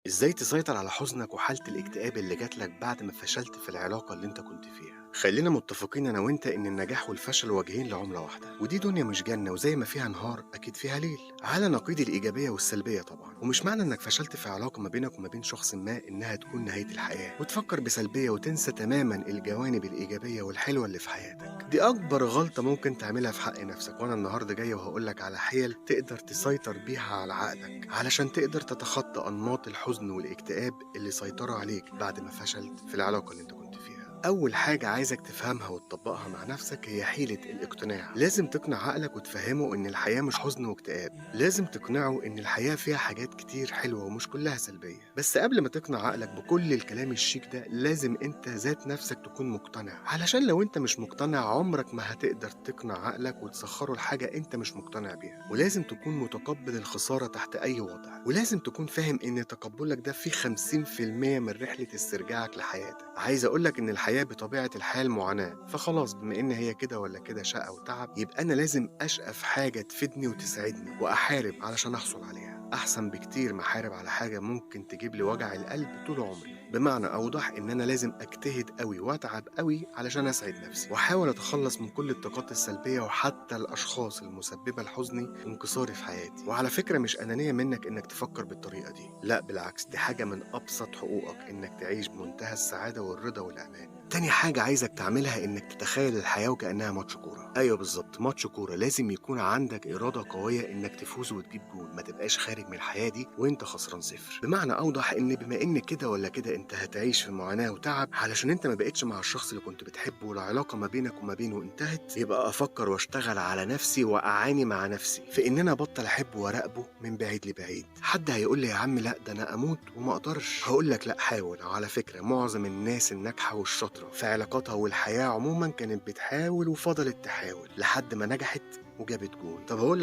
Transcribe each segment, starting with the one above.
ازاي تسيطر على حزنك وحالة الاكتئاب اللي جاتلك بعد ما فشلت في العلاقة اللي انت كنت فيها؟ خلينا متفقين انا وانت ان النجاح والفشل وجهين لعملة واحدة، ودي دنيا مش جنة، وزي ما فيها نهار اكيد فيها ليل، على نقيض الايجابية والسلبية طبعا. ومش معنى انك فشلت في علاقة ما بينك وما بين شخص ما انها تكون نهاية الحياة وتفكر بسلبية وتنسى تماما الجوانب الايجابية والحلوة اللي في حياتك. دي اكبر غلطة ممكن تعملها في حق نفسك، وانا النهاردة جاي وهقولك على حيل تقدر تسيطر بيها على عقلك علشان تقدر تتخطى انماط الحزن والاكتئاب اللي سيطروا عليك بعد ما فشلت في العلاقة اللي انت كنت فيها. أول حاجة عايزك تفهمها وتطبقها مع نفسك هي حيلة الاقتناع. لازم تقنع عقلك وتفهمه إن الحياة مش حزن واكتئاب، لازم تقنعه إن الحياة فيها حاجات كتير حلوة ومش كلها سلبية. بس قبل ما تقنع عقلك بكل الكلام الشيك ده لازم أنت ذات نفسك تكون مقتنع، علشان لو أنت مش مقتنع عمرك ما هتقدر تقنع عقلك وتسخره لحاجة أنت مش مقتنع بيها. ولازم تكون متقبل الخسارة تحت أي وضع، ولازم تكون فاهم إن تقبلك ده فيه 50% من رحلة استرجاعك لحياتك. عايز أقولك إن الحياة بطبيعة الحال معاناة، فخلاص بما إن هي كده ولا كده شقة وتعب، يبقى أنا لازم أشقى في حاجة تفيدني وتساعدني وأحارب علشان أحصل عليها، أحسن بكتير ما أحارب على حاجة ممكن تجيب لي وجع القلب طول عمري. بمعنى أوضح إن أنا لازم أجتهد قوي وأتعب قوي علشان أسعد نفسي وأحاول أتخلص من كل الطاقات السلبية وحتى الأشخاص المسببة لحزني وانكساري في حياتي. وعلى فكرة مش أنانية منك إنك تفكر بالطريقة دي، لا بالعكس، دي حاجة من أبسط حقوقك إنك تعيش بمنتهى السعادة والرضا والأمان. تاني حاجة عايزك تعملها إنك تتخيل الحياة وكأنها ماتش كورة. أيوة بالظبط، ماتش كورة. لازم يكون عندك إرادة قوية إنك تفوز وتجيب جول، ما تبقاش خارج من الحياة دي وإنت خسران صفر. بمعنى أوضح إن بما إن كده ولا كده أنت هتعيش في معاناة وتعب علشان أنت ما بقتش مع الشخص اللي كنت بتحبه والعلاقة ما بينك وما بينه انتهت، يبقى أفكر وأشتغل على نفسي وأعاني مع نفسي في إن أنا أبطل أحبه وأراقبه من بعيد لبعيد. حد هيقول لي يا عم لا ده أنا أموت وما أقدرش، هقول لك لا حاول. على فكرة معظم الناس الناجحة والشاطرة في علاقاتها والحياة عموما كانت بتحاول وفضلت تحاول لحد ما نجحت وجابت جون. طب هقول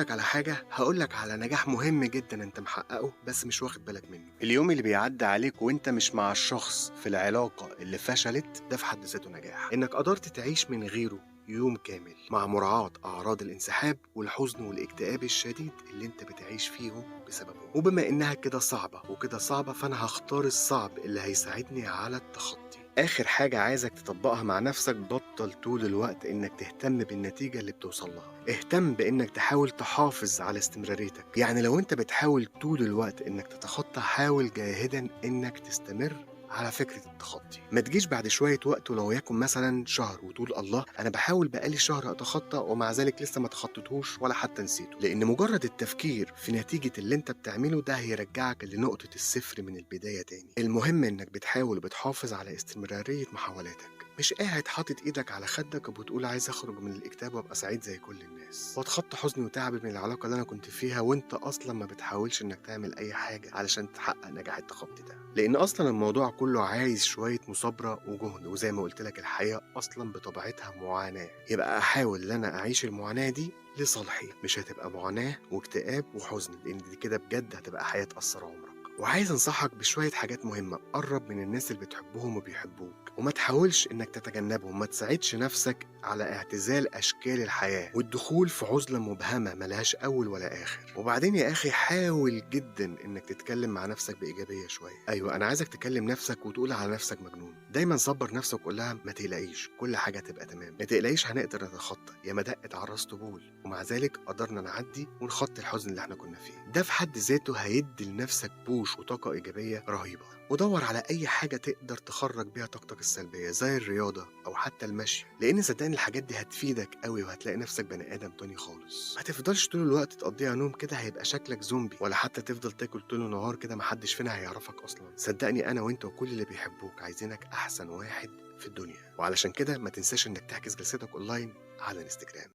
لك على نجاح مهم جدا انت محققه بس مش واخد بالك منه. اليوم اللي بيعدي عليك وانت مش مع الشخص في العلاقة اللي فشلت ده في حد ذاته نجاح، انك قدرت تعيش من غيره يوم كامل مع مراعاة أعراض الانسحاب والحزن والاكتئاب الشديد اللي انت بتعيش فيهم بسببه. وبما إنها كده صعبة وكده صعبة فأنا هختار الصعب اللي هيساعدني على التخطي. آخر حاجة عايزك تطبقها مع نفسك، بطل طول الوقت إنك تهتم بالنتيجة اللي بتوصل لها، اهتم بإنك تحاول تحافظ على استمراريتك. يعني لو أنت بتحاول طول الوقت إنك تتخطى، حاول جاهدا إنك تستمر على فكرة التخطي. ما تجيش بعد شوية وقت ولو يكن مثلا شهر وتقول الله أنا بحاول بقالي شهر أتخطى ومع ذلك لسه ما تخطيتهوش ولا حتى نسيته، لأن مجرد التفكير في نتيجة اللي أنت بتعمله ده هيرجعك لنقطة الصفر من البداية تاني. المهم إنك بتحاول وبتحافظ على استمرارية محاولاتك، مش قاعد حاطط ايدك على خدك وبتقول عايز اخرج من الاكتئاب وابقى سعيد زي كل الناس واتخطى حزني وتعبي من العلاقه اللي انا كنت فيها وانت اصلا ما بتحاولش انك تعمل اي حاجه علشان تحقق نجاح التخطي ده. لان اصلا الموضوع كله عايز شويه مثابره وجهد، وزي ما قلت لك الحياه اصلا بطبيعتها معاناه، يبقى احاول ان انا اعيش المعاناه دي لصالحي، مش هتبقى معاناه واكتئاب وحزن، لان دي كده بجد هتبقى حياه تاثر عمرك. وعايز انصحك بشوية حاجات مهمة، قرب من الناس اللي بتحبهم وبيحبوك وما تحاولش انك تتجنبهم، ما تساعدش نفسك على اعتزال اشكال الحياة والدخول في عزلة مبهمة ملهاش اول ولا اخر. وبعدين يا اخي حاول جدا انك تتكلم مع نفسك بايجابية شوية. ايوه انا عايزك تكلم نفسك وتقول على نفسك مجنون، دايما صبر نفسك وقول لها ما تقلقيش كل حاجة هتبقى تمام، ما تقلقيش هنقدر نتخطى، يا ما دقت على الراس طبول ومع ذلك قدرنا نعدي ونخطي الحزن اللي احنا كنا فيه. ده في حد ذاته هيدي لنفسك بوش وطاقة إيجابية رهيبة. ودور على أي حاجة تقدر تخرج بيها طاقتك السلبية زي الرياضة أو حتى المشي، لأن صدقني الحاجات دي هتفيدك قوي وهتلاقي نفسك بني آدم تاني خالص. ما تفضلش طول الوقت تقضيها نوم كده، هيبقى شكلك زومبي، ولا حتى تفضل تاكل طول النهار كده محدش فينا هيعرفك أصلا. صدقني أنا وأنت وكل اللي بيحبوك عايزينك أحسن واحد في الدنيا، وعلشان كده ما تنساش إنك تحجز جلستك أونلاين على الانستجرام.